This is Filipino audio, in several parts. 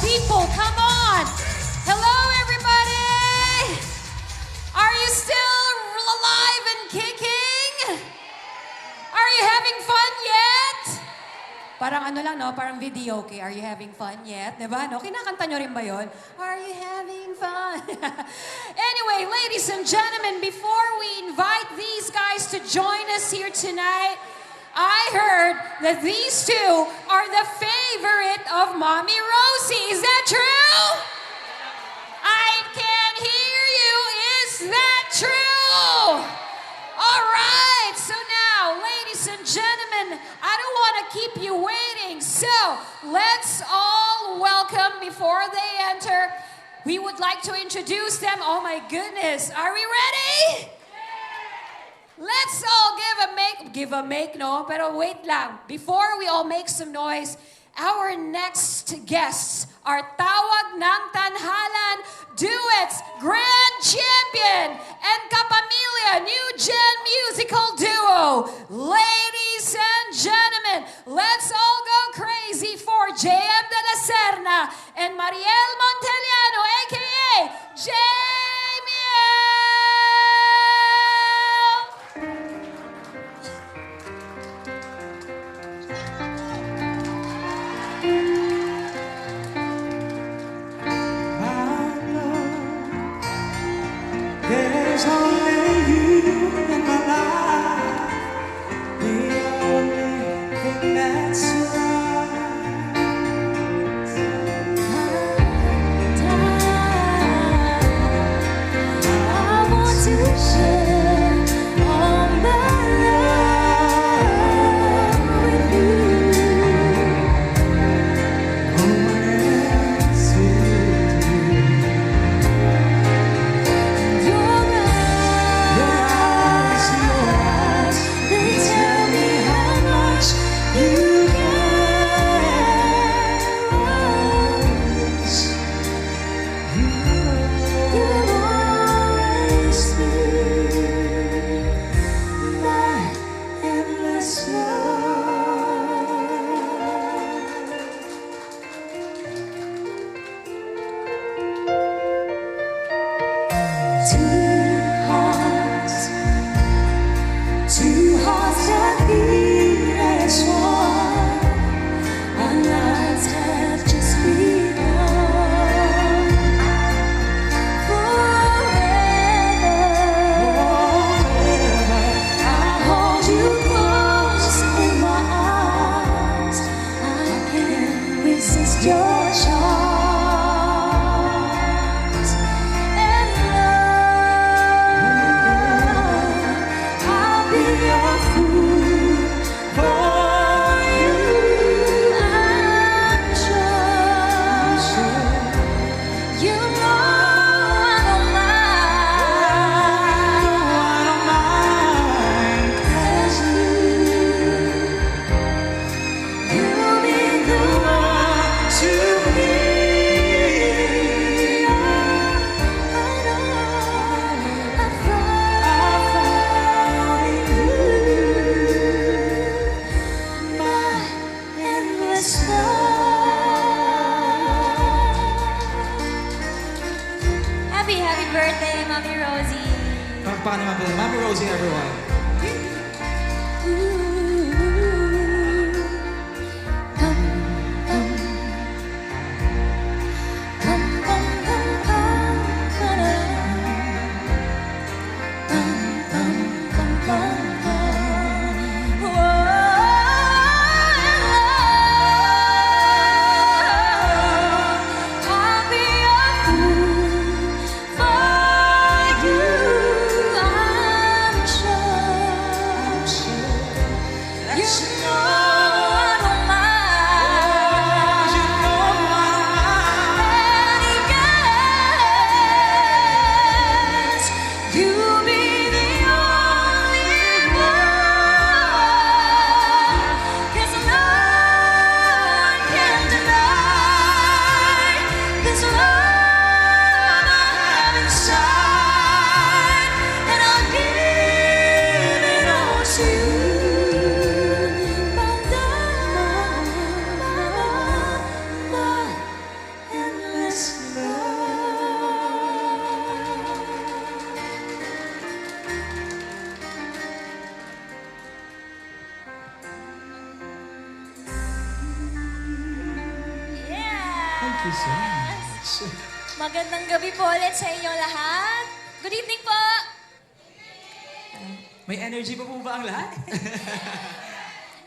people, come on! Hello, everybody! Are you still alive and kicking? Are you having fun yet? Parang ano lang, no? Parang video, okay? Are you having fun yet? Diba, no? Kinakanta nyo rin ba yun? Are you having fun? Anyway, ladies and gentlemen, before we invite these guys to join us here tonight, I heard that these two are the favorite of Mommy Rosie. Is that true? I can hear you. Is that true? All right. So now, ladies and gentlemen, I don't want to keep you waiting. So let's all welcome before they enter. We would like to introduce them. Oh my goodness. Are we ready? Let's all give a make, no? Pero wait lang. Before we all make some noise, our next guests are Tawag ng Tanhalan Duets Grand Champion and Kapamilya New Gen Musical Duo. Ladies and gentlemen, let's all go crazy for JM de la Serna and Mariel Montellano, a.k.a. Jamiel! There's only you in my life, the only thing that's right. I want to share all my love with you. No one else will do. Two hearts that beat as one. Our lives have just begun. Forever, I'll hold you close in my arms. I can't resist your charms and love. I'll be your fool for you. I'm sure you know I don't mind. 'Cause you'll be the one to me. I know I found you, my endless love. Happy birthday, Mommy Rosie. Paano naman po? Mommy Rosie, everyone. I'll be your fool for you. I'm sure you so much. Magandang gabi po ulit sa inyong lahat. Good evening po. May energy pa po ba ang lahat?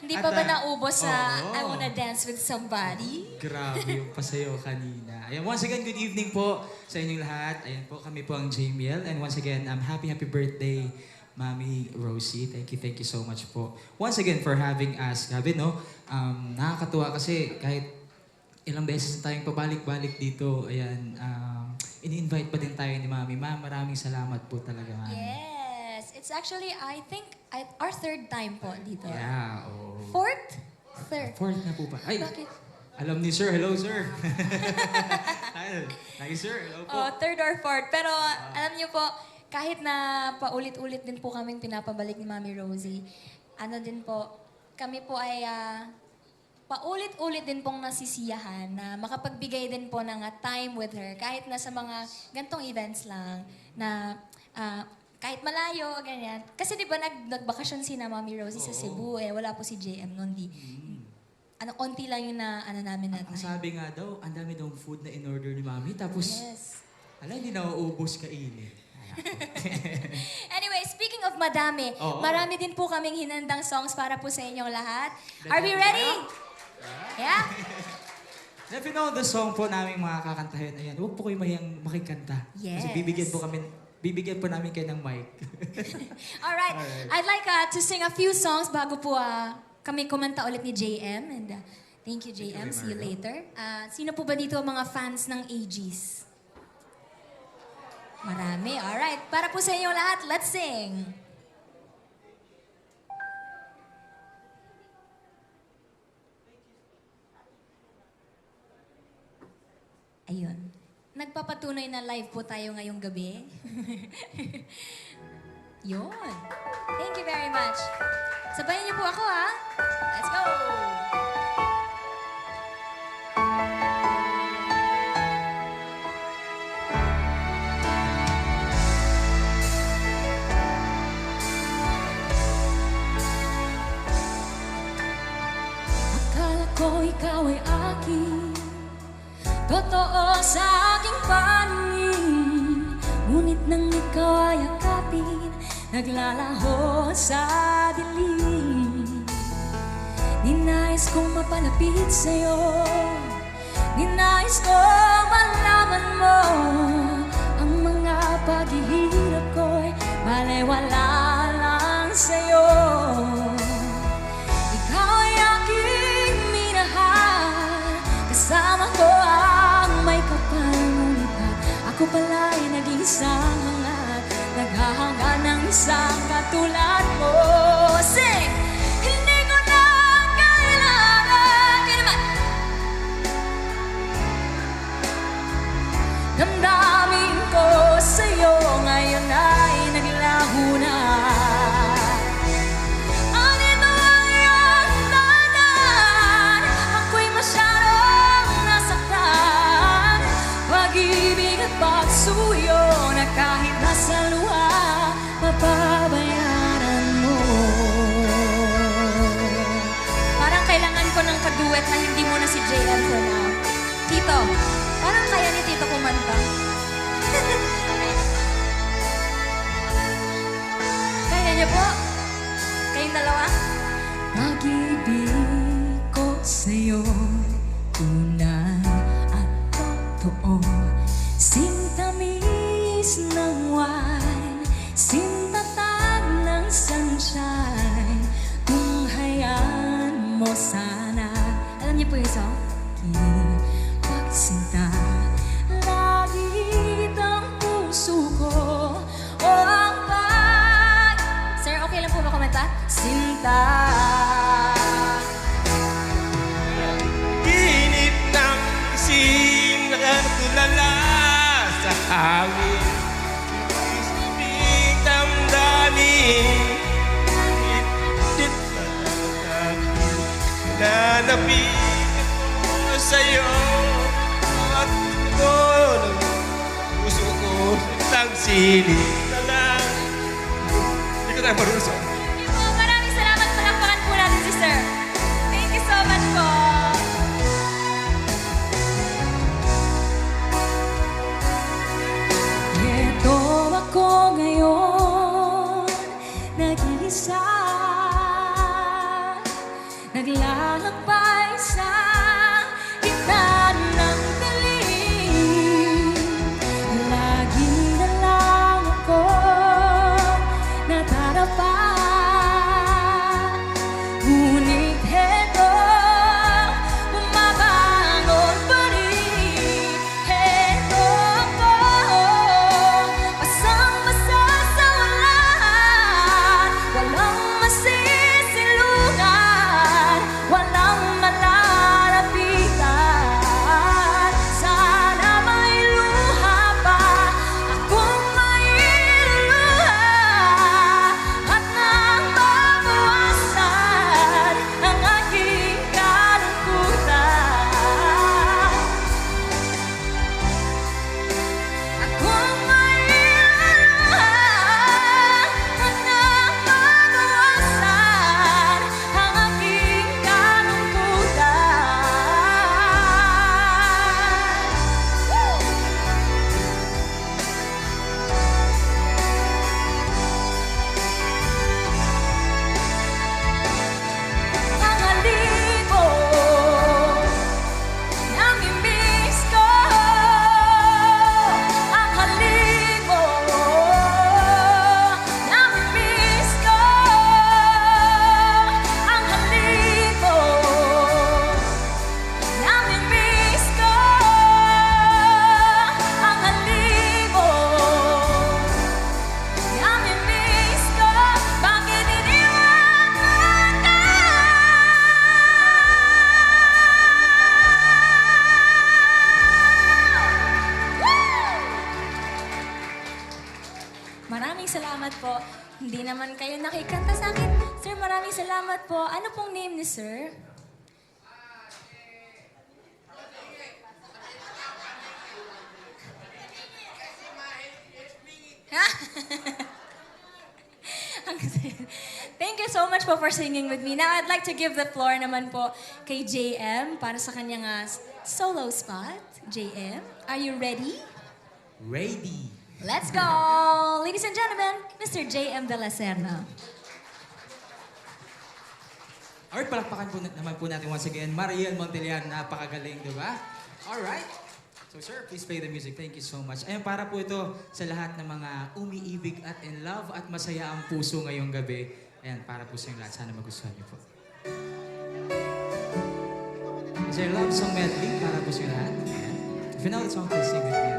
Hindi At, pa ba naubos sa oo. I Wanna Dance With Somebody? Grabe yung pasayo kanina. Ayan, once again, good evening po sa inyong lahat. Ayan po, kami po ang JML. And once again, happy birthday, Mami Rosie. Thank you so much po. Once again, for having us. Grabe, no? Nakakatuwa kasi kahit ilang beses na tayong pabalik-balik dito, ayan, ini-invite pa din tayo ni Mami. Ma'am, maraming salamat po talaga, Mami. Yes. It's actually, I think, our third time po dito. Yeah, oh. Fourth? Third. Fourth na po ba? Ay, Bakit? alam ni Sir. Hello, Sir. Hi, Sir. Hello po. Oh, third or fourth. Pero alam niyo po, kahit na paulit-ulit din po kaming pinapabalik ni Mami Rosie, ano din po, kami po ay paulit-ulit din pong nasisiyahan na makapagbigay din po ng time with her kahit na sa mga gantong events lang na kahit malayo, ganyan. Kasi di ba nagbakasyon si na Mami Rosie sa Cebu, wala po si JM noon. Konti lang yung namin Ang sabi nga daw, ang dami daw food na in-order ni Mami. Tapos, Yes. hindi na uubos kainin. Anyway, speaking of madami, Oo. marami din po kaming hinandang songs para po sa inyong lahat. Are we ready? Yeah? If you know the song po namin mga kakantahin, ayan, huwag po kayo mahiyang makikanta. Yes. Kasi bibigyan po namin kayo ng mic. Alright. I'd like to sing a few songs bago po kami kumanta ulit ni JM. And thank you, JM. See you later. Sino po ba dito ang mga fans ng AGs? Marami. Alright. Para po sa inyong lahat, let's sing. Ayun. Nagpapatunay na live po tayo ngayong gabi. Yun. Thank you very much. Sabayan niyo po ako, ha? Let's go! Akala ko ikaw ay akin, totoo sa aking paningin. Ngunit nang ikaw ay akapin, naglalaho sa dilim. Ninais kong mapalapit sa'yo, ninais kong malaman mo ang mga paghihirap ko'y balewala lang sa'yo. Ikaw ay aking minahal, kasama ko ang may kapal. Ngunit ako pala'y naging isang hangat, naghahanga ng isang katulad mo. Sing! Hindi ko na kailangan, kaya naman damdamin ko sa'yo, ngayon ay naglaho na. Anito ang iyong dahilan, ako'y masyadong nasaktan. Pag-ibig at pagsuyo na kahit nasa luha, mapabayaran mo. Parang kailangan ko ng kaduet na hindi mo na si JL for now. Tito, parang kaya ni Tito kumanta. Kaya niyo po? Kayong dalawa? Pag-ibig ko sa'yo, tunay at totoo. Sintamis ng wine, sintatag ng sunshine. Tunghayan mo sana. Alam niyo po yung song? Pagsinta, lagi ang puso ko. O ang Sir, okay lang po ba kumanta? Sinta. Inip ng ising nakatulala sa hangin. Isiping damdamin, itit na natin. Nanapin ko sa'yo at ito ng puso ko isang sinig na lang. Hindi ko tayo marunong. Maraming salamat. Palakpakan po natin si Sir. Thank you so much po. mag-isa, naglalakbay sa gitna ng dilim. Laging na lang ako nadarapa, ngunit heto, bumabangon pa rin. Heto ako, basang-basa sa walan, walang masisilungan, walang malalapitan. Sana may luha pa akong mailuluha, at nang mabawasan ang aking kalungkutan. Akong mailuluha, at nang mabawasan ang aking kalungkutan. Ang halibo, namimiss ko. Ang halibo, namimiss ko. Ang halibo, namimiss ko. Ang halibo, namimiss ko. Bakit iniwan mo ako? Maraming salamat po. Hindi naman kayo nakikanta sa akin. Sir, maraming salamat po. Ano pong name ni sir? Thank you so much po for singing with me. Now, I'd like to give the floor naman po kay JM para sa kanyang solo spot. JM, are you ready? Ready. Let's go! Ladies and gentlemen, Mr. JM De La Serna. Alright, palakpakan po naman po natin once again. Mariel Montelian, napakagaling, di ba? Alright. So sir, please play the music. Thank you so much. Ayun, para po ito sa lahat ng mga umiibig at in love at masaya ang puso ngayong gabi. Ayan, para po sa inyo lahat. Sana magustuhan niyo po. Is there a love song medley para po sa inyo lahat? Ayan. If you know the song, please sing with me.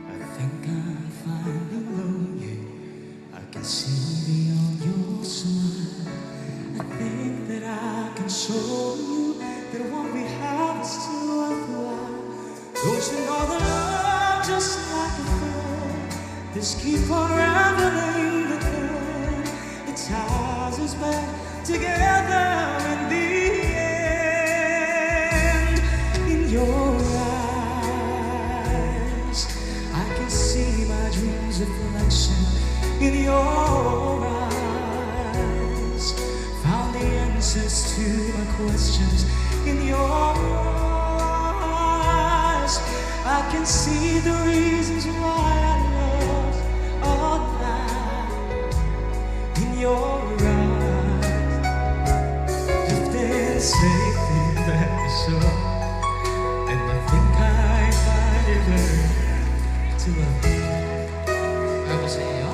I think I'm finally lonely. I can see beyond your smile. I think that I can show you that what we have is still worthwhile. Don't you know that love just like a thread, just keep on raveling the thread. It ties us back together in the end. In your eyes, I can see my dreams reflection. In your eyes, found the answers to my questions. In your eyes, I can see the reasons why I love all night. In your eyes, drifting safely back to shore, and I think I find it hard to love you. Ako sa iyo?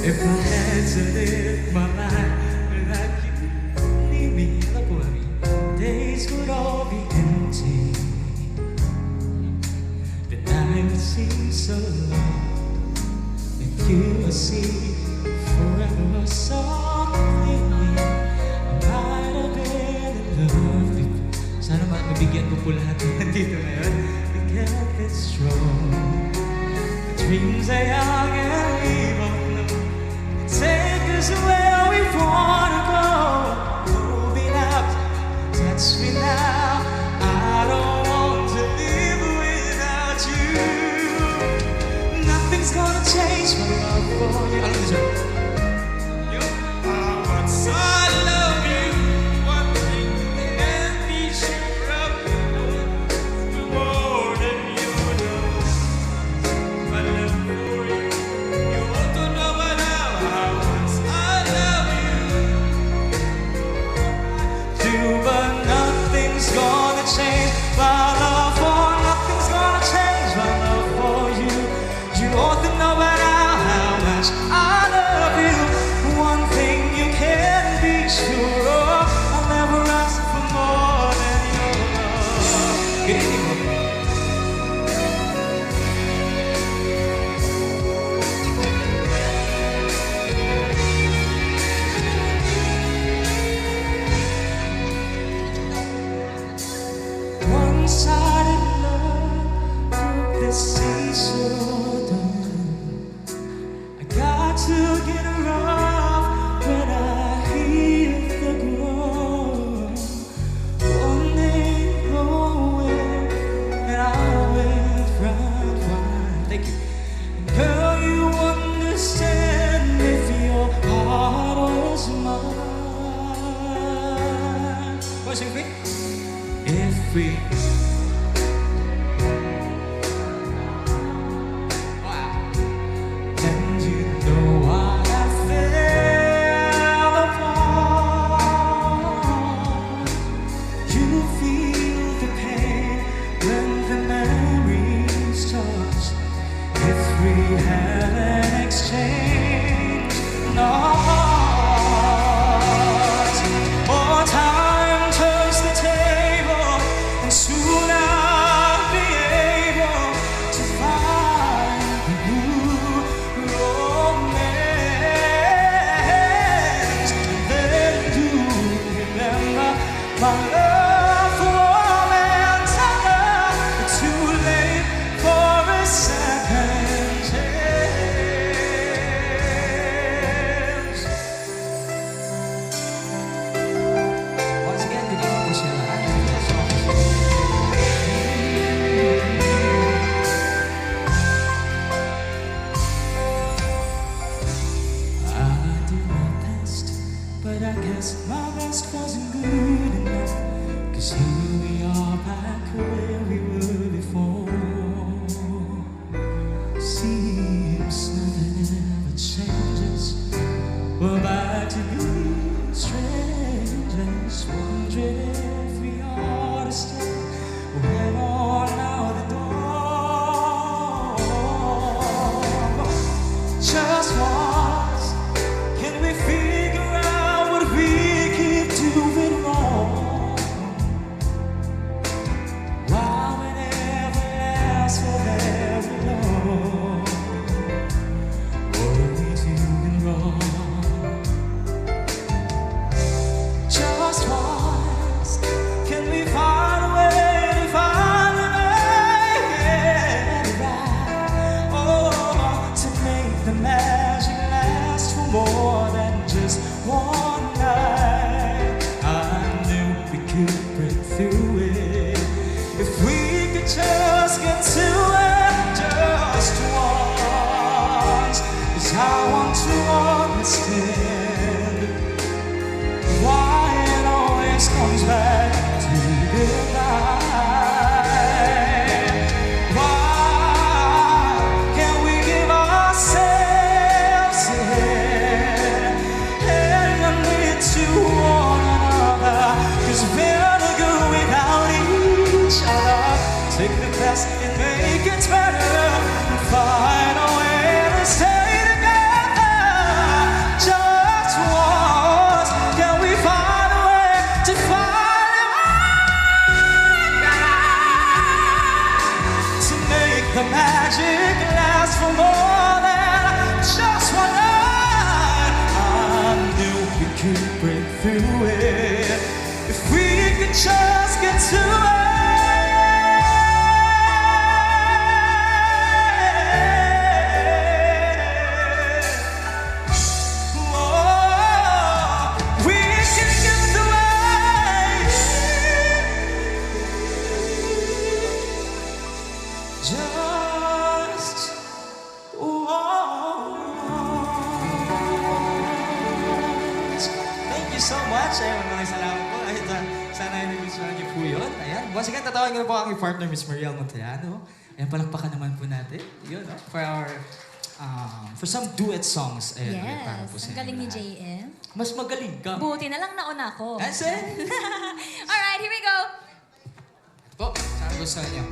If I had to live my life without you, leave me, alam po kami, days would all be empty. The night would seem so long. If you would see forever so clearly, I might have been in love before. Sana mabigyan ko po lahat dito ngayon. We kept it strong. The dreams are young and we both know. Take us where we wanna go. Moving up, touch me now. I don't want to live without you. Nothing's gonna change my love for you. Alam mo siya? You are what's I love you. One thing you can be sure of. What's your favorite? If we... Wow. And you know what I fell apart. You feel the pain when the memories touch. If we had an exchange, no. Oh, time turns the table, and soon I'll be able to find the new romance. And then you remember my love for Montana. Too late for a second chance. Once again, good evening po sa lahat. I did my best, but I guess my best wasn't good enough. 'Cause here we are back where we were before. Seems nothing ever changes. We're back to being strangers, wondering if we ought to stay or head on out the door. Just once, can we figure out what we keep doing wrong? Why we never last for very long? What are we doing wrong? Just once, can we find a way to finally make it right? Oh, to make the magic last for more than just one night. I knew we could break through it if we could just get to it just once. 'Cause I want to understand why it always comes back to goodnight. Why can't we give ourselves a hand, hang on it to one another? 'Cause we're no good without each other. Take the best and make it better, and find a way to stay together. Just once, can we find a way to find a way to make the magic last for more than just one night? I knew we could break through it if we could just get to it. We can get through it. Just once. Thank you so much. Ayun, maraming salamat po. Ayun, sana ay nagustuhan niyo po yun. Ayan. Once again, tatawagin ko na po ang aking partner, Miss Mariel Montellano. Ayan, palakpakan naman po natin. Yun, no? For some duet songs. Ayan, ulit para po Yes, sa ang galing inyo ni lahat. JM. Mas magaling ka. Buti na lang nauna ako. Ansen? Alright, here we go. Po, saan gusto niyo?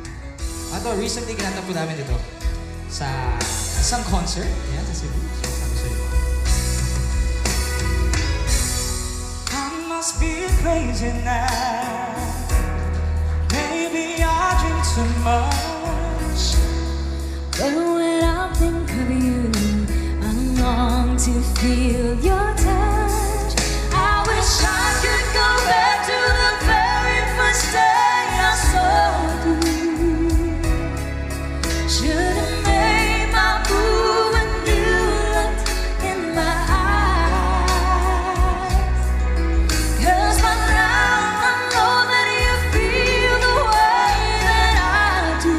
Ito, recently kinanta po namin ito sa isang concert. Ayan, sa Cebu. So, saan gusto niyo? I must be crazy now. Maybe I drink too much. But when I think of you, I long to feel your touch. I wish I could go back to the very first day I saw you. Should've made my move when you looked in my eyes. 'Cause by now I know that you feel the way that I do.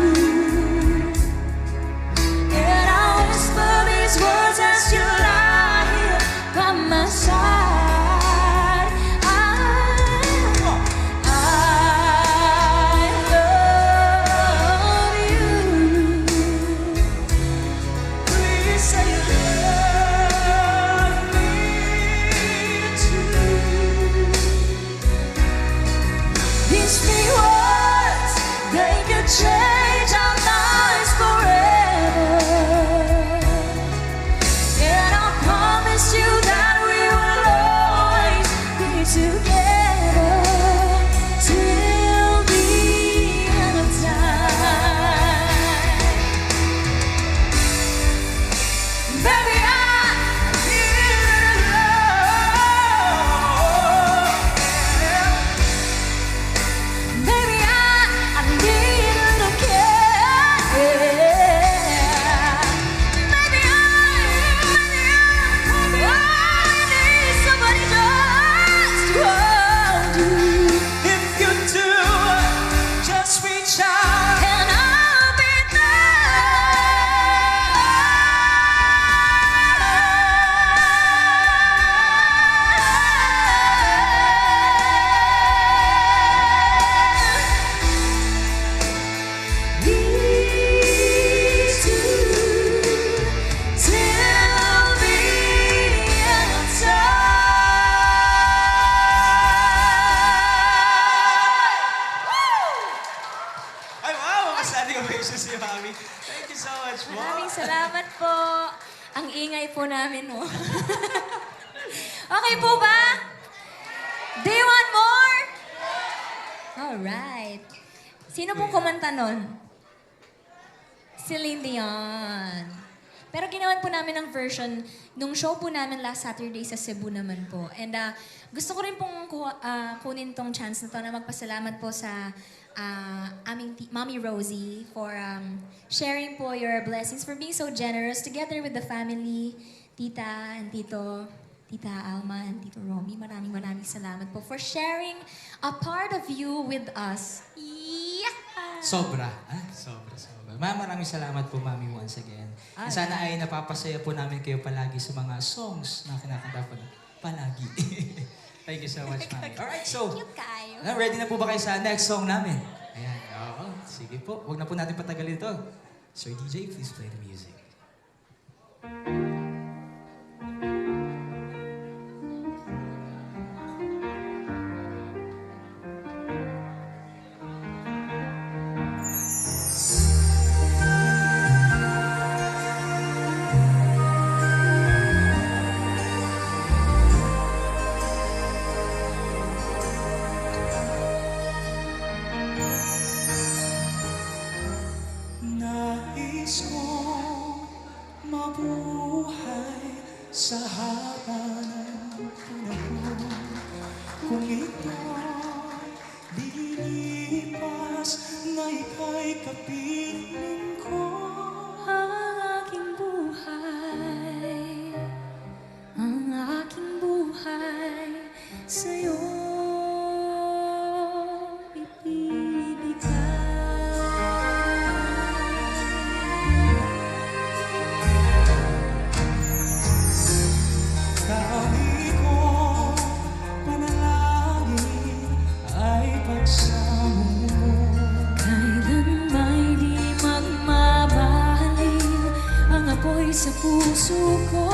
And I whisper these words as you lie here by ingay po namin, oh. Okay po ba? Do you want more? Alright. Sino pong kumanta nun? Celine Dion. Pero ginawan po namin ng version nung show po namin last Saturday sa Cebu naman po. And gusto ko rin pong kunin tong chance na to na magpasalamat po sa aming Mommy Rosie for sharing po your blessings, for being so generous together with the family, Tita and Tito, Tita Alma and Tito Romy. Maraming salamat po for sharing a part of you with us. Yeah! Sobra. Sobra. Maraming salamat po, Mami, once again. And sana ay napapasaya po namin kayo palagi sa mga songs na kinakanta po palagi. Thank you so much, Mami. Alright, so, Cute kayo. ready na po ba kayo sa next song namin? Ayan, oo. Sige po. Huwag na po natin patagalin ito. Sir DJ, please play the music. Nais kong mabuhay sa haba ng panahon. Kung ito'y lilipas na ika'y kapiling ko. Ang aking buhay, sa'yo Dami kong panalangin ay pagsamo mo. kailan may di magmabalik ang apoy sa puso ko.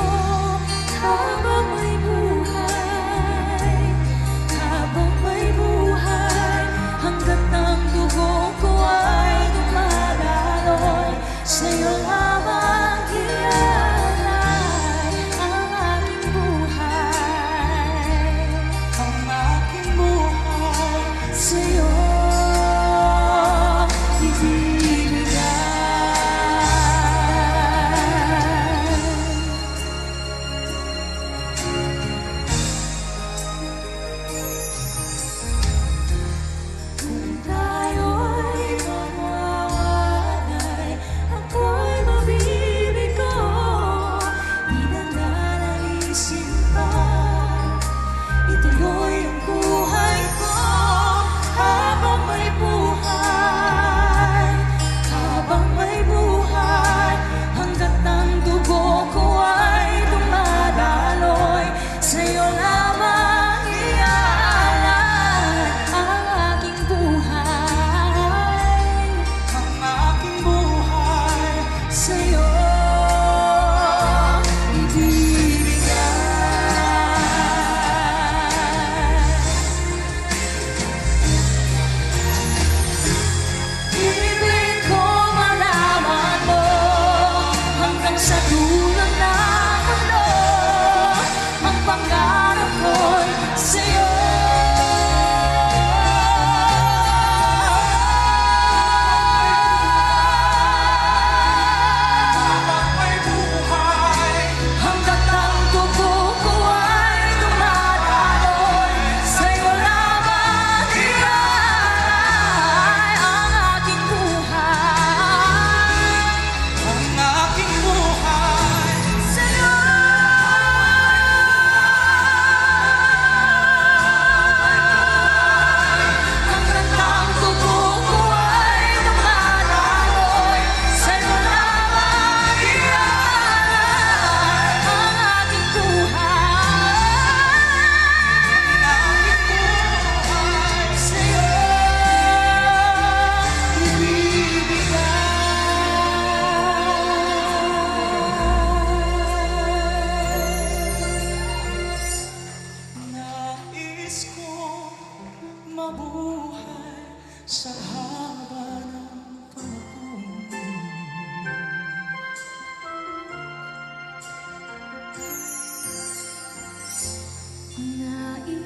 Habang may buhay, hanggat ang dugo ko ay dumadaloy, sa'yo lamang ialay ang aking buhay. Ang aking buhay Sa'yo ibibigay.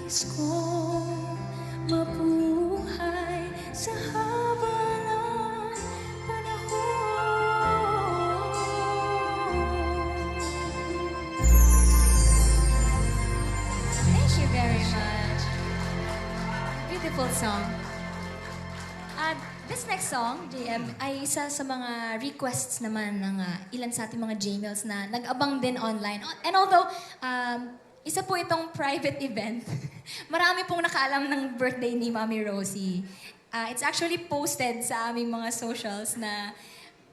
nais kong mabuhay sa haba ng panahon. Thank you very much. Beautiful song. This next song, JM, ay isa sa mga requests naman ng ilan sa ating mga J-Mails na nag-abang din online. And although, isa po itong private event, marami pong nakaalam ng birthday ni Mami Rosie. It's actually posted sa aming mga socials na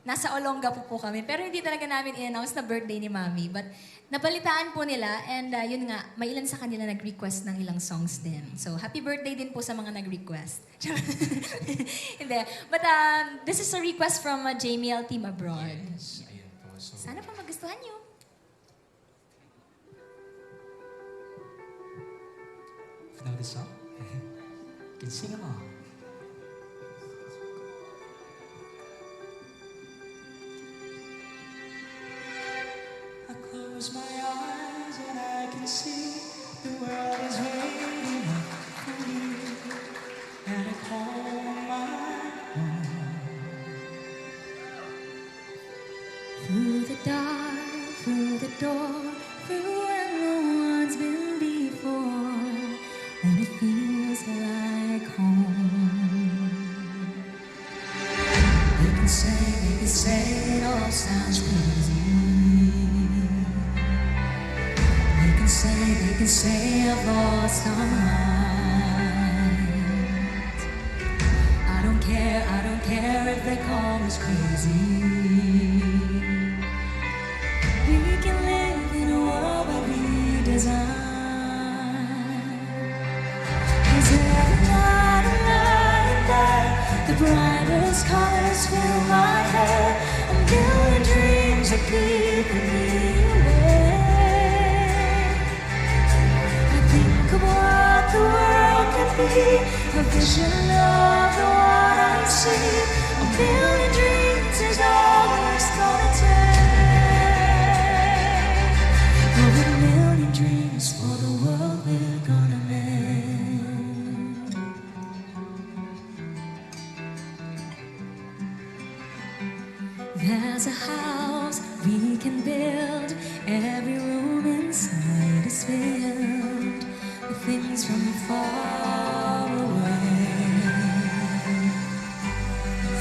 nasa Olonga po kami. Pero hindi talaga namin in-announce na birthday ni Mami. But nabalitaan po nila and yun nga, may ilan sa kanila nag-request ng ilang songs din. So happy birthday din po sa mga nag-request. Hindi. But this is a request from JML Team Abroad. Yes, ayan po. So, Sana po magustuhan nyo. know this song? You can sing along. I close my eyes and I can see the world is waiting up for me. And I call my home. Through the dark, through the door, through where no one's been before, and it feels like home. They can say it all sounds crazy. They can say I've lost my mind. I don't care if they call us crazy. We can live in a world where we design. Cause every night I'm lying there, the brightest colors fill my head, a million dreams are keeping me awake. Of what the world could be, a vision of the one I see. A million dreams is all it's gonna take. Oh, a million dreams for the world we're gonna make. There's a house we can build, every room inside is filled with things from far away.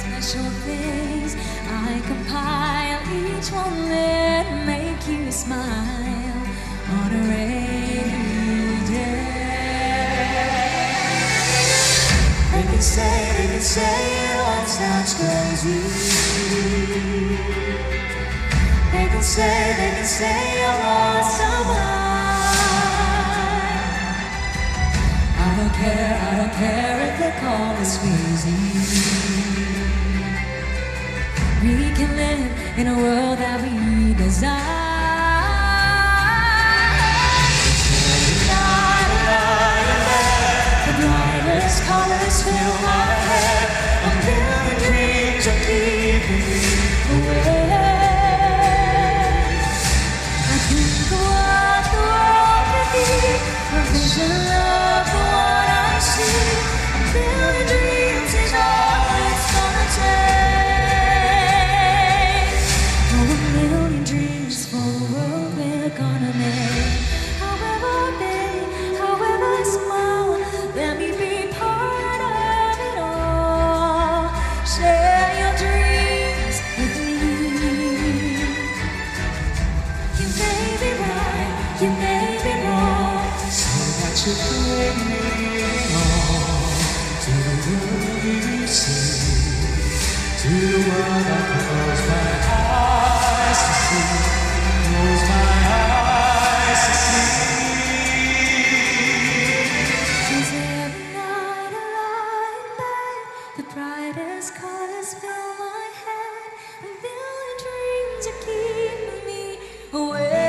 Special things I compile, each one that make you smile on a rainy day. They can say it all sounds crazy. They can say I lost someone. I don't care if they call us crazy. We can live in a world that we design. The brightest colors fill my head, a million dreams are keeping me awake. I think of what the world can be, a vision of the one I see. A million dreams is all it's gonna take. Oh, a million dreams for the world we're gonna make. However big, however small, let me be part of it all. Share your dreams with me. You may be right, you may be wrong, so that you bring me on to the world you see, to the world that close my eyes to see, close my eyes to see. 'Cause every night I lie in bed, the brightest colors fill my head, a million dreams are keeping me awake.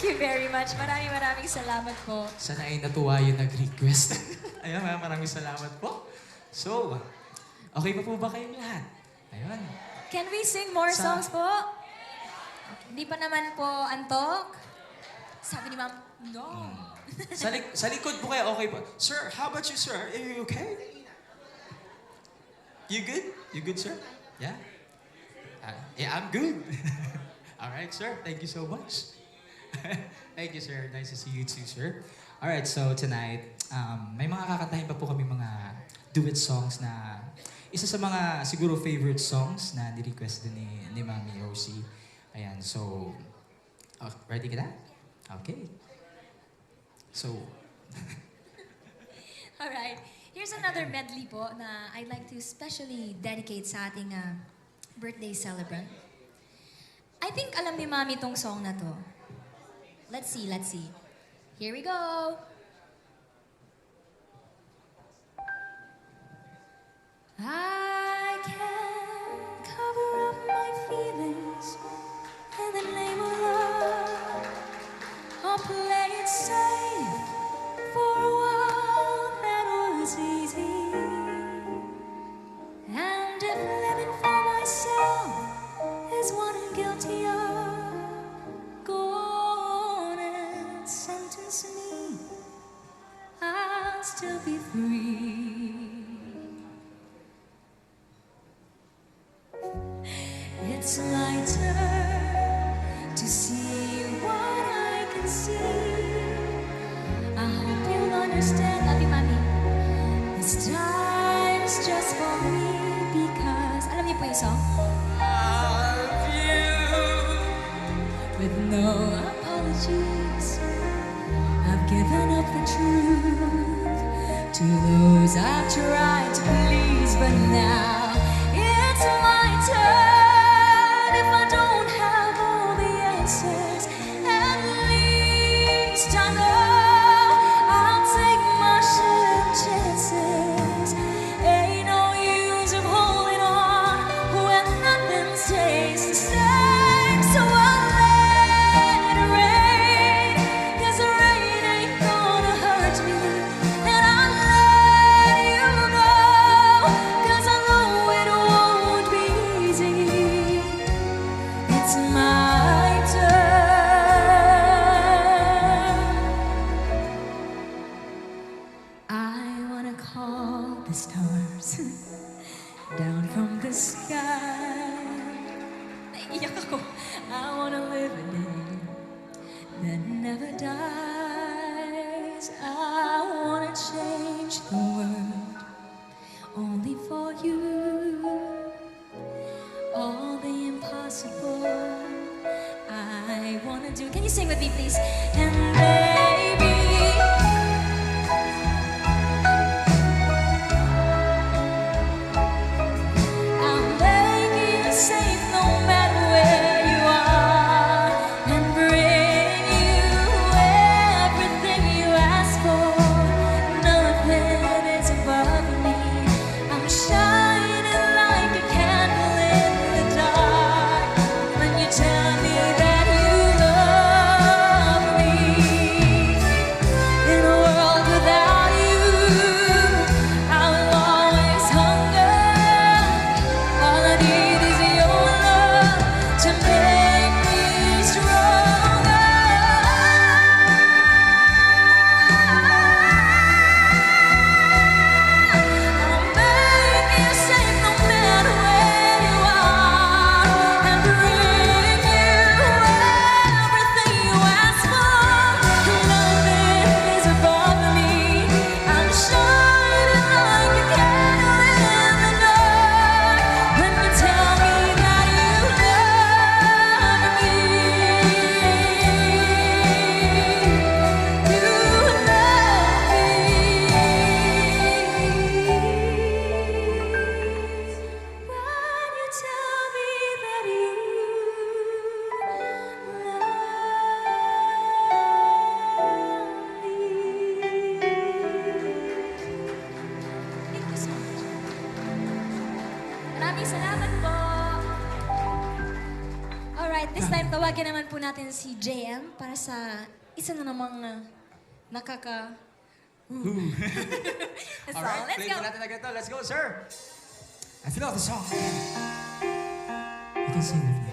you very much. Maraming salamat po. Sana ay natuwa yung nag-request. Ayun, maraming salamat po. So, okay pa po ba kayong lahat? Ayun. Can we sing more Sa- songs po? Di pa naman po antok? Sabi ni ma'am, no. Sa likod po kayo, okay pa. Sir, how about you, sir? Are you okay? You good? You good, sir? Yeah? Yeah, I'm good. All right, sir. Thank you so much. Thank you, sir. Nice to see you too, sir. All right, so tonight, may mga kakantahin pa po kami mga duet songs na isa sa mga siguro favorite songs na ni-request din ni Mami Rosie. Ayan, so, ready ka na? Okay. So, Alright. Here's another medley po na I'd like to specially dedicate sa ating birthday celebrant. I think alam ni Mami tong song na to. Let's see. Here we go. I can't cover up my feelings in the name of love. I'll play it safe for a while, that was easy. And if living for myself is what I'm guilty of, go on and sentence me, I'll still be free. It's my turn to see what I can see. I hope you'll understand, love you, Mami. This time's just for me because, alam niyo po yung song? Love you. With no apologies, I've given up the truth to those I've tried to please, but now it's my turn. If I don't have all the answers, at least I know I'll take my share of chances. Ain't no use of holding on when nothing stays the same. So I'll let it rain, 'cause the rain ain't gonna hurt me. And I'll let you go, 'cause I know it won't be easy. It's my turn. I wanna call the stars down from the sky. Naiiyak ako. I wanna live a day that never dies. I wanna change the world only for you. All the impossible I wanna do. Can you sing with me, please? And baby, I'll make you safe no matter where you are, and bring you everything you ask for. Nothing is above me. I'm shining like a candle in the dark when you tell me that you love me. This time, tawagin naman po natin si JM para sa isa na namang nakaka... So, Alright, let's play go. po natin agad to. Let's go, sir. I feel the song. You can sing with me.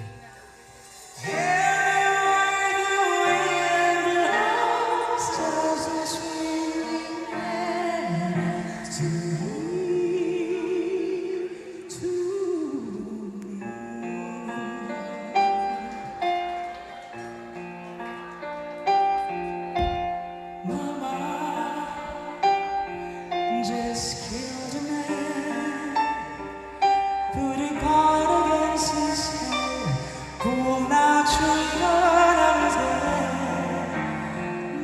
Just killed a man, put a guard against his head. Kung natural ang dead,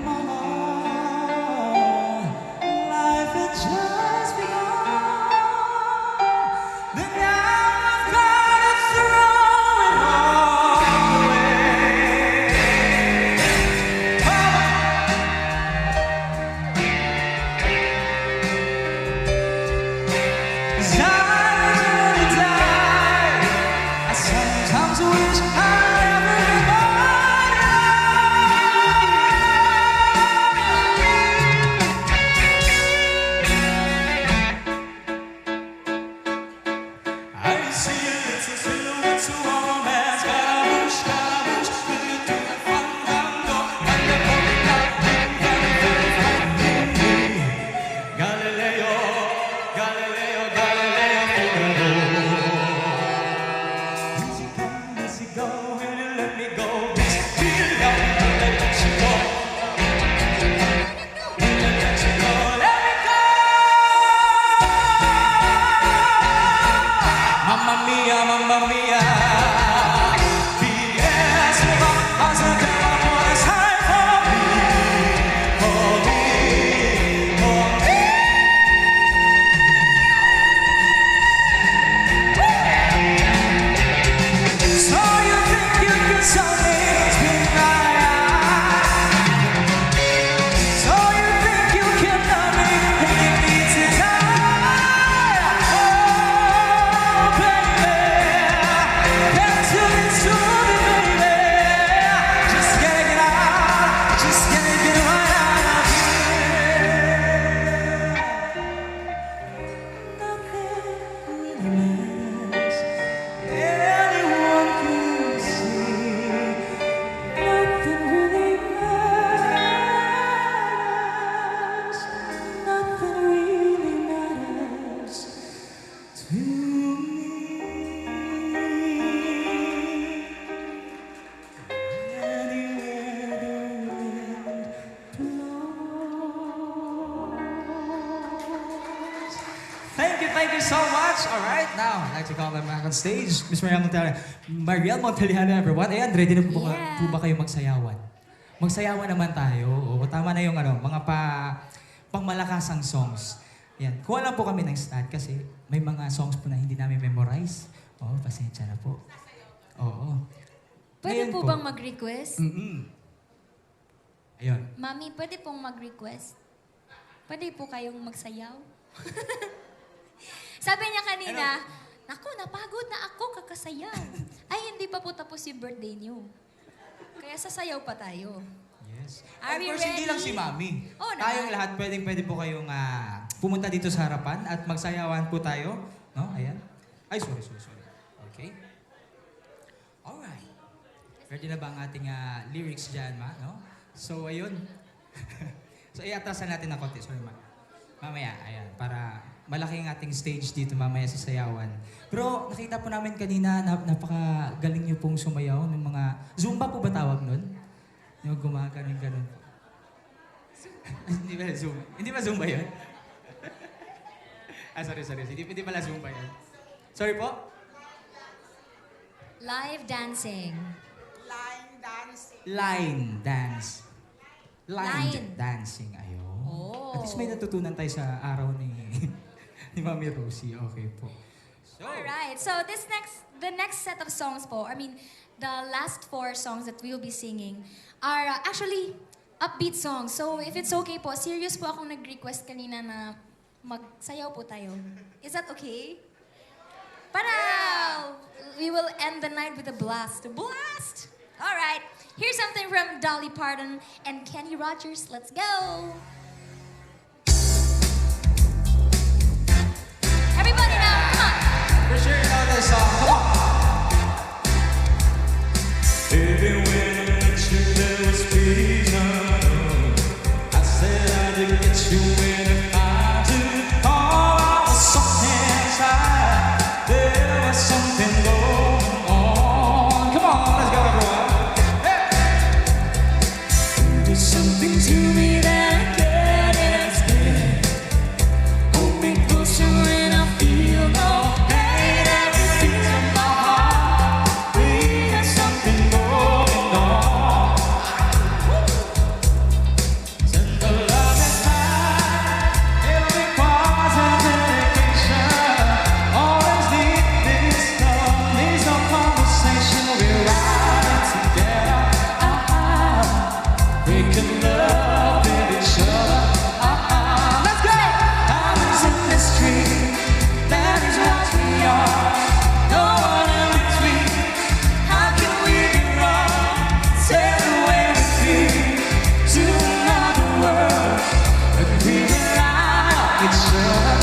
Mama, life had just begun. But now I've got to throw it all away. I sometimes wish I never I see a little silhouette of a man, Scaramouche, Scaramouche, will you do the fandango? And the polka very, very frightening me. Galileo, Galileo, Galileo, Figaro. Easy come, easy go, will you let me go? Will you let you go? Will you let you go? Let me go! Mamma mia, mamma mia. P.S. Has a demon side for me, for me, for me. So you think you can solve me? Spin my eyes. So you think you can love me when you need to die? Oh, baby, can't you be true, baby? Just gotta get out, just gotta get right out of here. Nothing really matters. Anyone can see. Nothing really matters. Nothing really matters to me. Anywhere the wind blows. Thank you so much. All right, now I'd like to call them back on stage. Miss Mariel Monteliano. Mariel Monteliano, everyone. Ayan, ready na po, Yeah. po ba kayo magsayawan? Magsayawan naman tayo. Oo, tama na yung mga pangmalakasang songs. Yan. Kuha lang po kami ng stat kasi may mga songs po na hindi namin memorize. Oo, pasensya na po. Oo. Pwede Ngayon po bang mag-request? Ayun. Mami, pwede pong mag-request? Pwede po kayong magsayaw? Sabi niya kanina, naku, napagod na ako kakasayaw. Ay, hindi pa po tapos yung birthday niyo. Kaya sasayaw pa tayo. Yes. Are Of we course, hindi ready? lang si Mami. Oo naman. Tayong lahat, pwede po kayong pumunta dito sa harapan at magsayawan po tayo. No? Ayan. Ay, sorry. Okay. Alright. Ready na ba ang ating lyrics dyan, ma? No? So, ayun. So, iatasan natin ng konti. Sorry, ma. Mamaya, ayan. Para malaki ang ating stage dito mamaya sa sayawan. Pero nakita po namin kanina, napakagaling niyo pong sumayaw ng mga... Zumba po ba tawag nun? Yung gumaganon-ganon po. Hindi ba Zumba? Hindi ba Zumba yun? Sorry. Hindi pala Zumba yun. Sorry po? Live dancing. Line dance. Line. Dancing. Ayun. Oh. At least may natutunan tayo sa araw ni ni Mami Rosie. Okay po. So, Alright, so the next set of songs po, the last 4 songs that we'll be singing are actually upbeat songs. So if it's okay po, serious po akong nag-request kanina na magsayaw po tayo. Is that okay? Para we will end the night with a blast. Blast! All right, here's something from Dolly Parton and Kenny Rogers. Let's go. Everybody now, come on. For sure you know this song. Come on. Baby, when I met you, there was reason. I said I didn't get you when I do. Oh, I was something inside. There was something going on. Come on, let's go, everyone. Hey! There's something to me that I can't explain. Hold me closer and I feel no pain. Everything's in my heart. There's something going on. Send the love inside. It'll require some dedication. Always need this love. Needs no conversation. We're riding together. We can love each other. Let's go! Diamonds in the street. That is what we are. No one in between. How can we be wrong? Sail away with me to another world. But we rely on each other.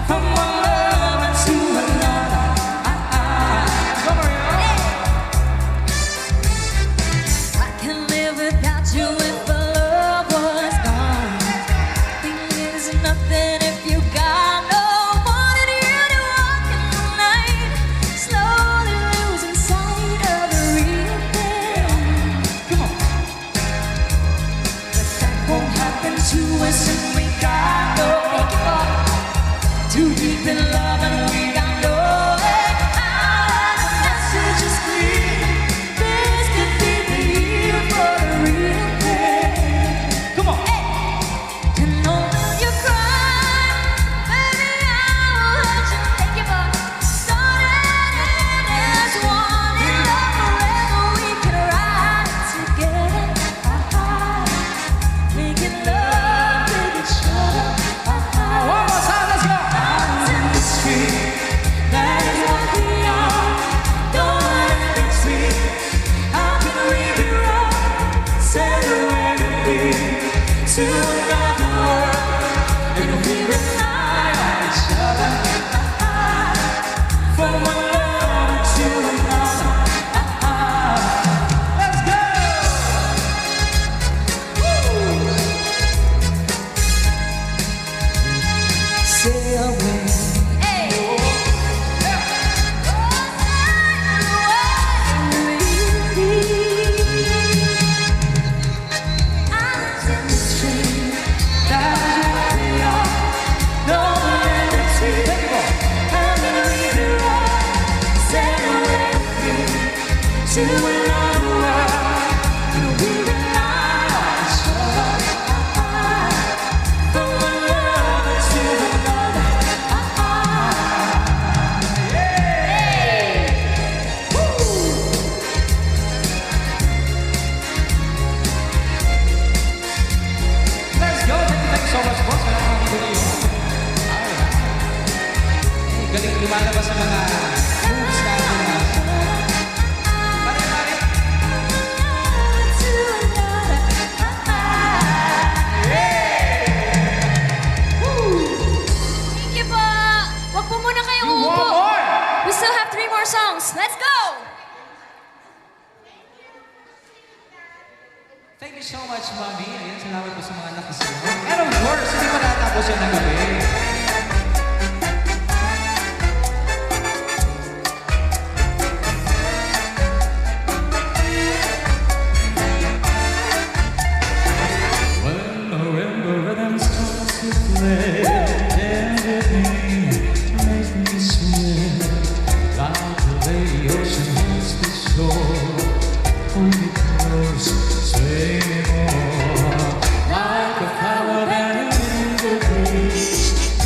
From one lover to another. Come on, I can live without you if the love was gone. Thing is nothing if you got no one in here to walk in the night. Slowly losing sight of the real thing. Come on. But that won't happen to us if we got no too deep in love and we got no way out. The message is clear. This could be the year for the real thing. Come on. And know when you cry, baby, I will hurt you. Thank you for starting it as one. In love forever, we can ride together. Making love with each other. One more time, let's go. Diamonds in the street. That is what we are. No one in between. How can we be wrong? Sail away with me to another world. And we rely on each other. From one lover to another. Let's go! Sail away. Hey. Islands in the stream. That is what we are. No one in between. How can we be wrong? Sail away with me to another world. And we rely on each other. From one lover to another. Let's go. Thank you so much, boss. Maraming galing. Alright. Galing lumalabas sa mga moves natin. Pare-pare. Thank you po. Wag po muna kayong Do one uupo. more. We still have 3 more songs. Let's go! Thank you so much, Mami. Ayan, salamat po sa mga nakasiyaw. And of course, hindi pa natapos yan ng gabi. When marimba rhythm starts to play, everything makes me swim. Like the lady ocean hugs the shore. Hold me close, sway me more. Like a flower that in the breeze.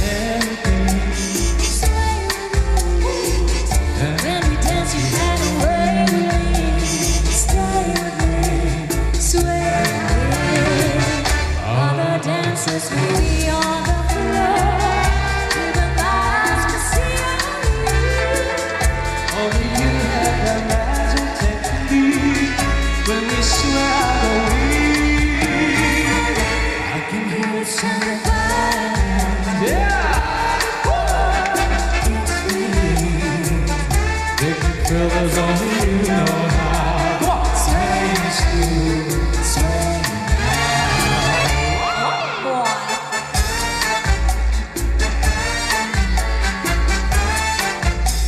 thrillers only you know how. Come on! Sway me smooth, sway me Boy.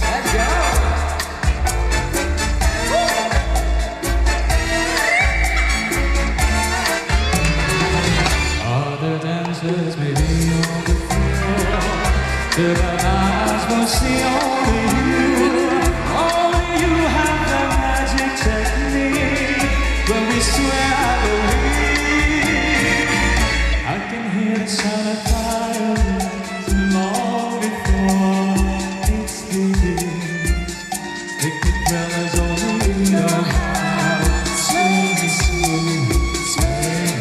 Let's go! Other dancers may be on the floor, but my eyes won't see only you. Only you have the magic technique. When we swear I believe, I can hear the sound of violins long before it begins. Make the fellas only you know how. Sway me smooth, sway me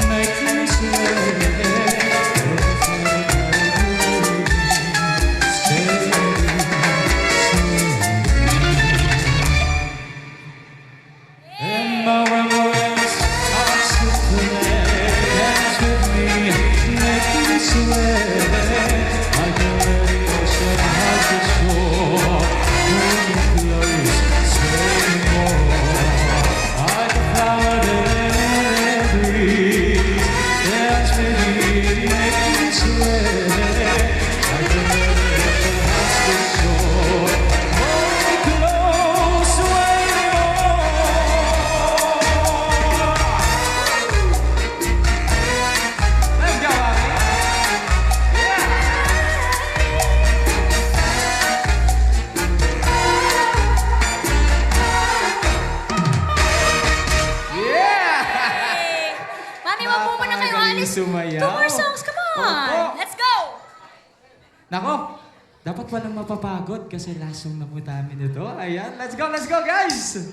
make me and my romance starts to play. Dance with me, make me sweat like a ready ocean has the shore. Hold me close, sway me more like a flower that breeze. Dance with me, make me sweat like a ready ocean has the shore. Hold me close, sway me more. Let's go, Abby. Mami, wag po muna kayo alis. Sumayaw. 2 more songs, come on. Opo. Let's go. Nako, dapat walang mapapagod kasi last song na po namin ito. Ayan, let's go, guys!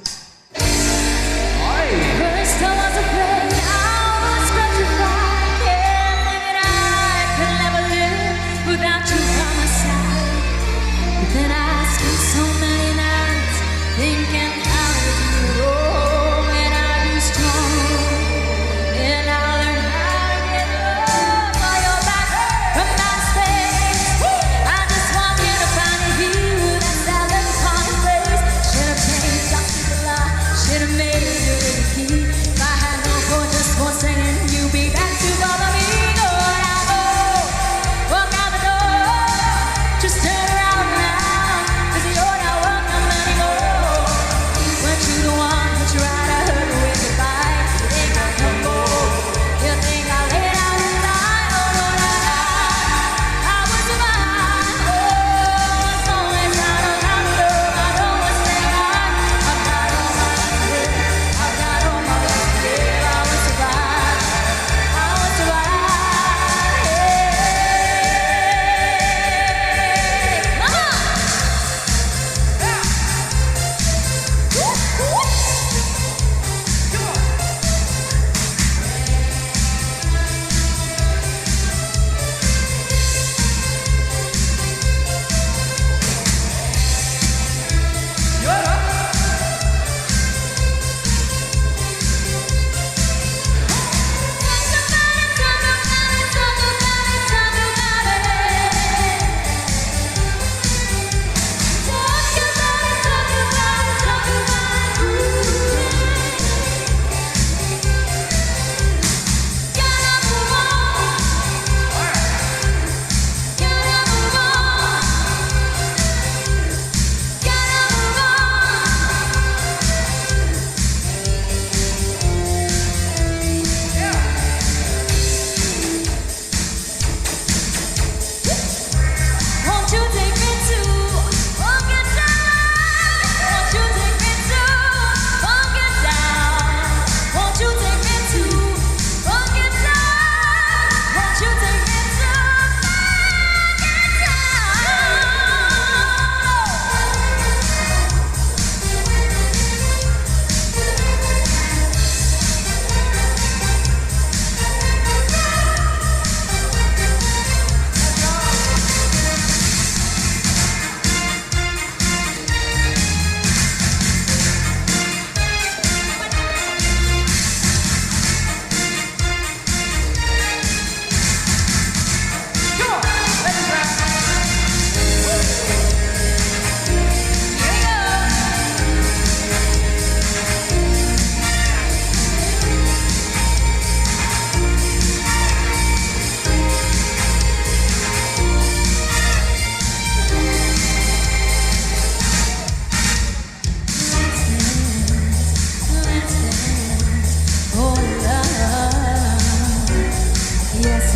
Oy! First I was afraid I was petrified. Can't think that I could never live without you by my side. But then I spent so many nights thinking how to do wrong, and I grew strong, and I learned how to get love while you're back from that space. I just want you to find you that silent face. Should have changed, I should have made you really key. If I had no for just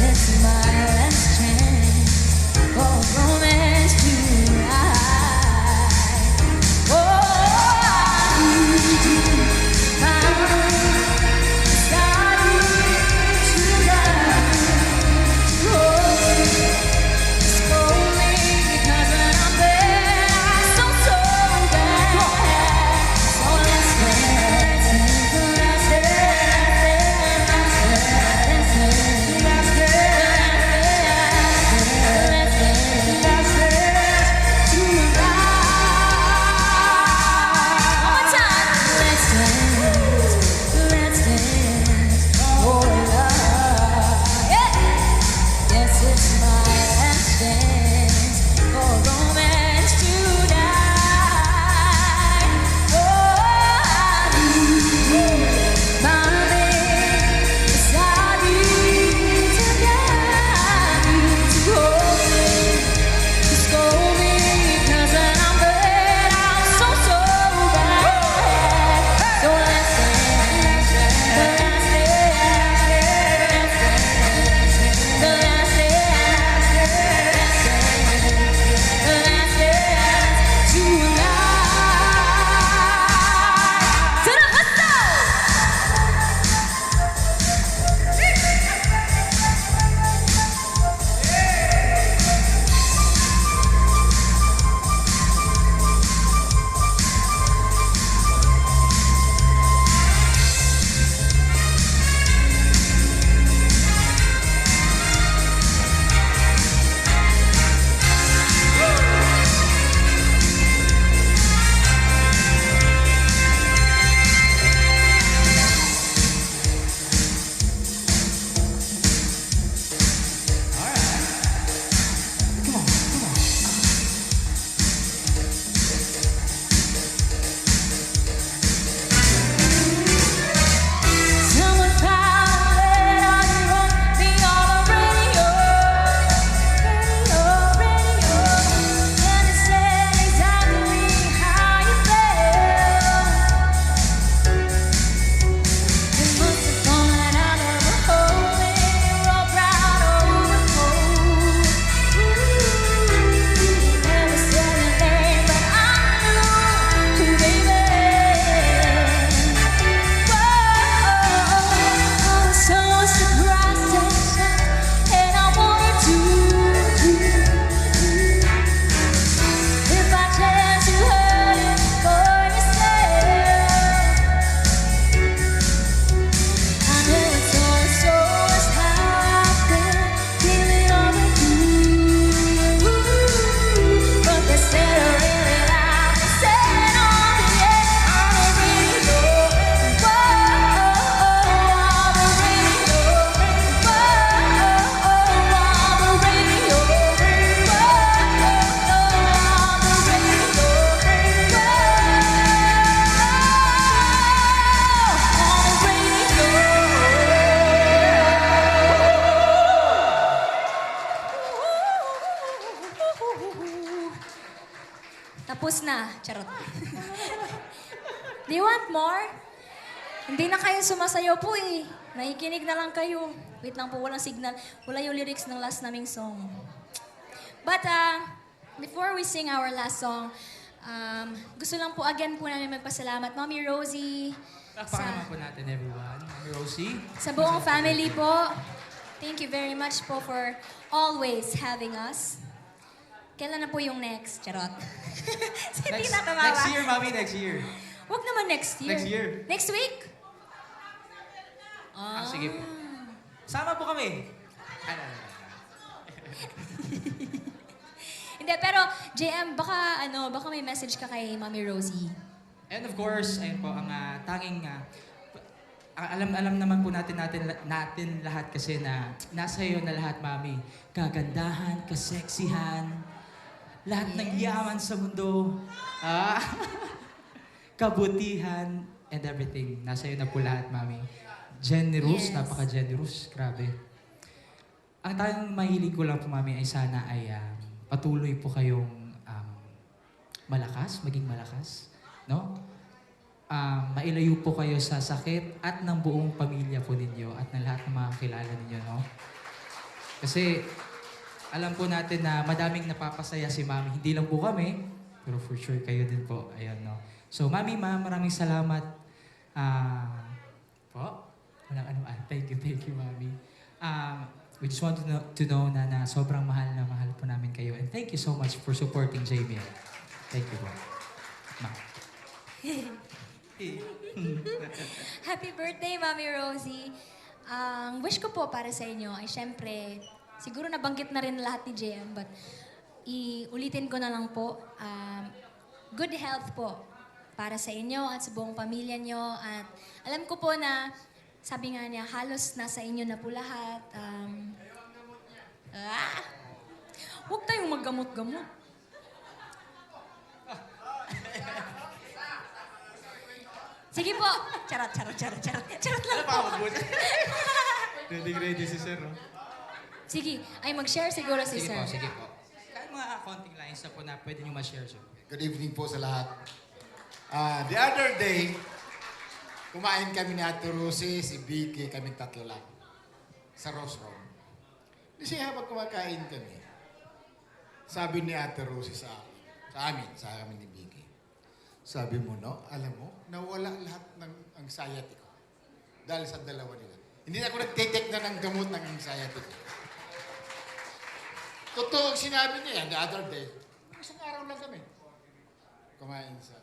is my last chance for romance tonight. Oh, I need you, tapos na. Charot. Do you want more? Hindi na kayo sumasayaw po eh. Nakikinig na lang kayo. Wait lang po, walang signal. Wala yung lyrics ng last naming song. But before we sing our last song, gusto lang po again po namin magpasalamat Mommy Rosie. Pakpakan po natin everyone. Mommy Rosie. Sa buong family po. Thank you very much po for always having us. Kailan na po yung next? Charot. Hindi na tumawa. Next year, Mommy, next year. Huwag naman next year. Next year. Next week? Sige po. Sama po kami. Hindi, pero JM, baka may message ka kay Mommy Rosie. And of course, ayun po, ang tanging alam naman po natin lahat kasi na nasa iyo na lahat, Mami. Kagandahan, kaseksihan, lahat ng yaman sa mundo, kabutihan, and everything. Nasa iyo na po lahat, Mami. Generous, Yes. napaka-generous. Grabe. Ang tayong mahilig ko lang po, Mami, ay sana ay patuloy po kayong malakas, maging malakas. No? Mailayo po kayo sa sakit at ng buong pamilya po ninyo at ng lahat ng mga kilala ninyo, no? Kasi alam po natin na madaming napapasaya si Mami. Hindi lang po kami, pero for sure kayo din po. Ayan, no? So, Mami, maraming salamat. Po? Walang ano. Thank you, Mami. We just want to know na sobrang mahal na mahal po namin kayo. And thank you so much for supporting Jamie. Thank you po. Ma. Happy birthday, Mami Rosie. Ang wish ko po para sa inyo ay syempre, siguro nabanggit na rin lahat ni JM, but iulitin ko na lang po, good health po para sa inyo at sa buong pamilya nyo. At alam ko po na, sabi nga niya, halos nasa inyo na po lahat. Huwag tayong maggamot-gamot. Sige po. Charot lang po. Ready si Sir, no? Sige, ay mag-share siguro si Sir. Sige po. Kahit mga konting lines na po na pwede nyo ma-share, Sir. Good evening po sa lahat. The other day, kumain kami ni Ate Rosie, si Vicky, kami tatlo lang. Sa Rose Room. Kasi habang kumakain kami, sabi ni Ate Rosie sa amin ni Vicky. Sabi mo, no, alam mo, nawala lahat ng anxiety ko. Dahil sa dalawa nila. Hindi na ako nagtitake na ng gamot ng anxiety ko. Totoo ang sinabi niya the other day. Isang araw lang kami. Kumain sa...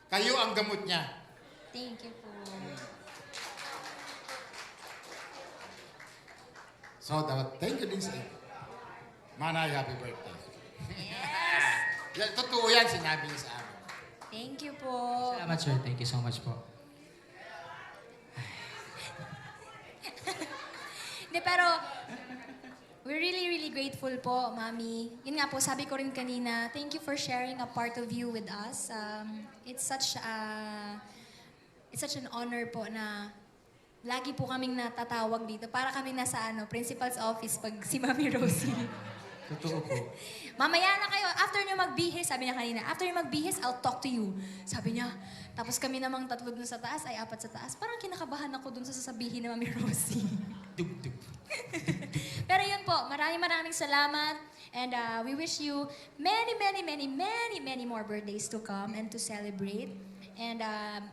Kayo ang gamot niya. Thank you po. So, dapat thank you din sa iyo. Manay, happy birthday. Yes! Totoo yan, sinabi niya sa amin. Thank you po. Salamat, Sir. Thank you so much po. Hindi, pero we're really, really grateful po, Mami. Yun nga po, sabi ko rin kanina, thank you for sharing a part of you with us. It's such an honor po na lagi po kaming natatawag dito. Para kami nasa principal's office pag si Mami Rosie. Totoo po. Mamaya na kayo, after nyo magbihis, sabi niya kanina, after nyo magbihis, I'll talk to you. Sabi niya, tapos kami namang tatlo dun sa taas, ay 4 sa taas. Parang kinakabahan ako dun sa sasabihin ni Mami Rosie. Dug. Pero yun po, maraming salamat. And we wish you many more birthdays to come and to celebrate. And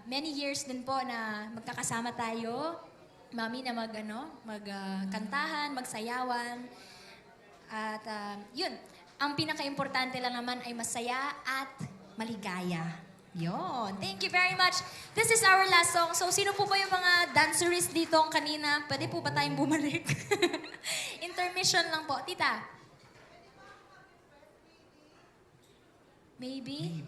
many years din po na magkakasama tayo, Mami, na magkantahan, magsayawan. At yun, ang pinaka-importante lang naman ay masaya at maligaya. Yon. Thank you very much. This is our last song. So, sino po ba yung mga danceries dito kanina? Pwede po ba tayong bumalik? Intermission lang po. Tita? Maybe?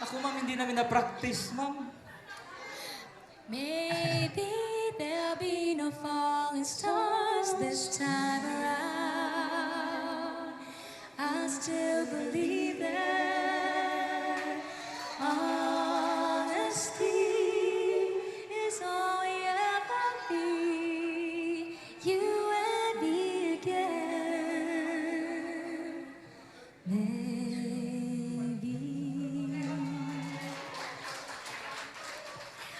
Ako, Ma'am, hindi namin na-practice, Ma'am. Maybe there'll be no falling stars this time around. I still believe that honesty is all we ever be. You and me again. Maybe.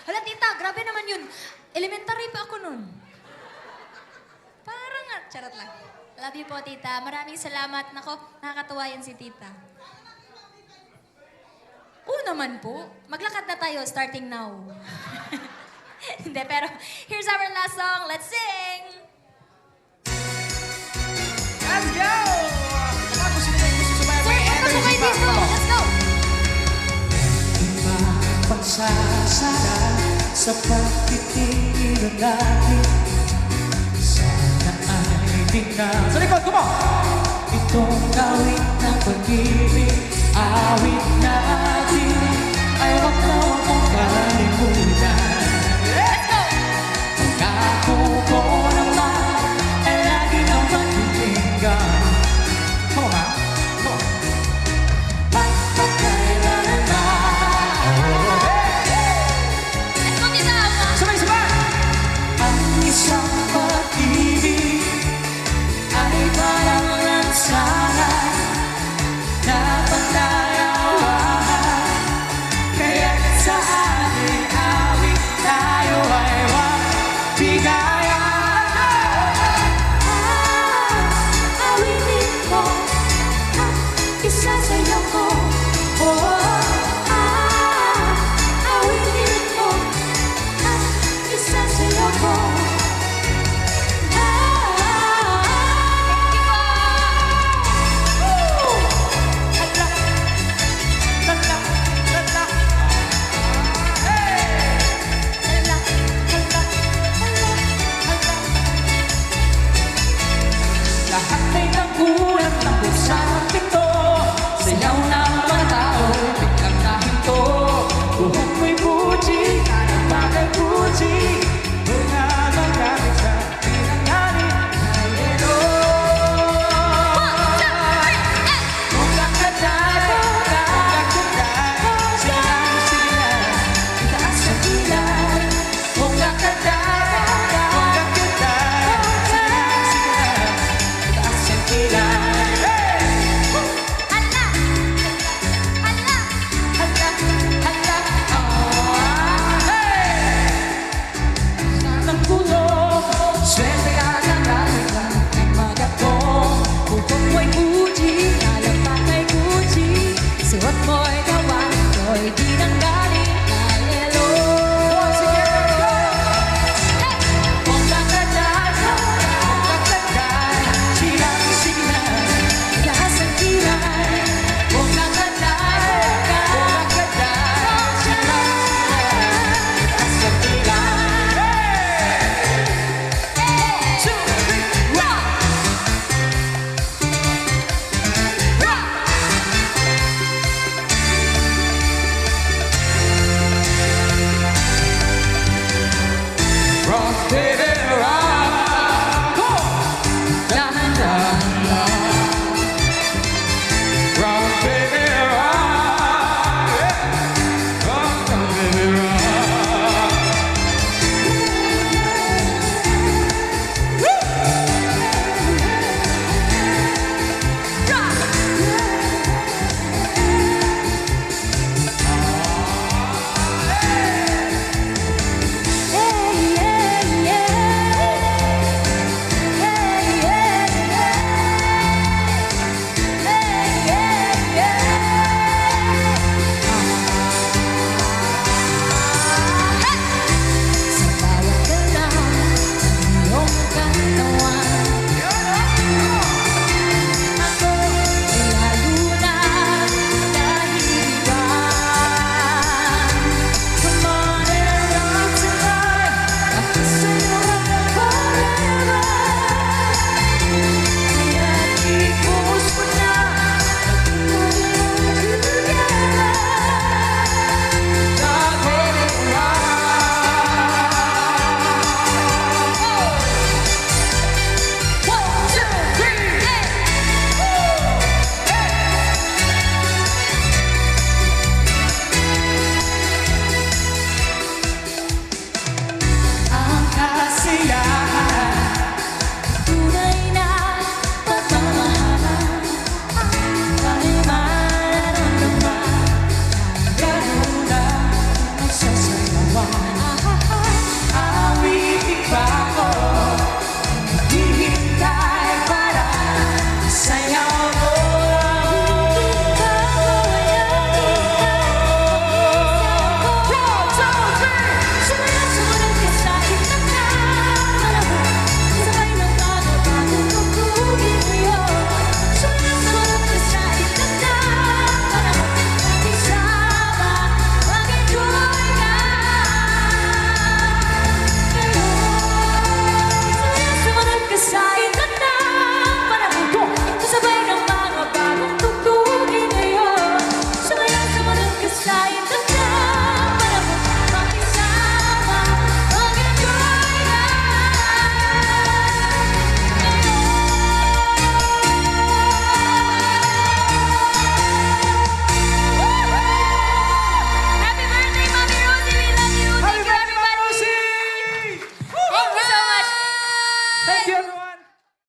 Hala, tita, grabe naman yun. Elementary pa ako nun. Parang nga, charot lang. Love you po, tita. Maraming salamat. Nako, nakakatuwa yan si tita. Oo naman po. Maglakad na tayo starting now. Hindi, pero here's our last song. Let's sing! Let's go! Ako sino na yung gusto sumaya? Sir, magpasabay dito. Let's go! Pagsasara sa pagtitingin natin. Sana ay di na Sa likod, come on! itong awit ng pag-ibig. Awit natin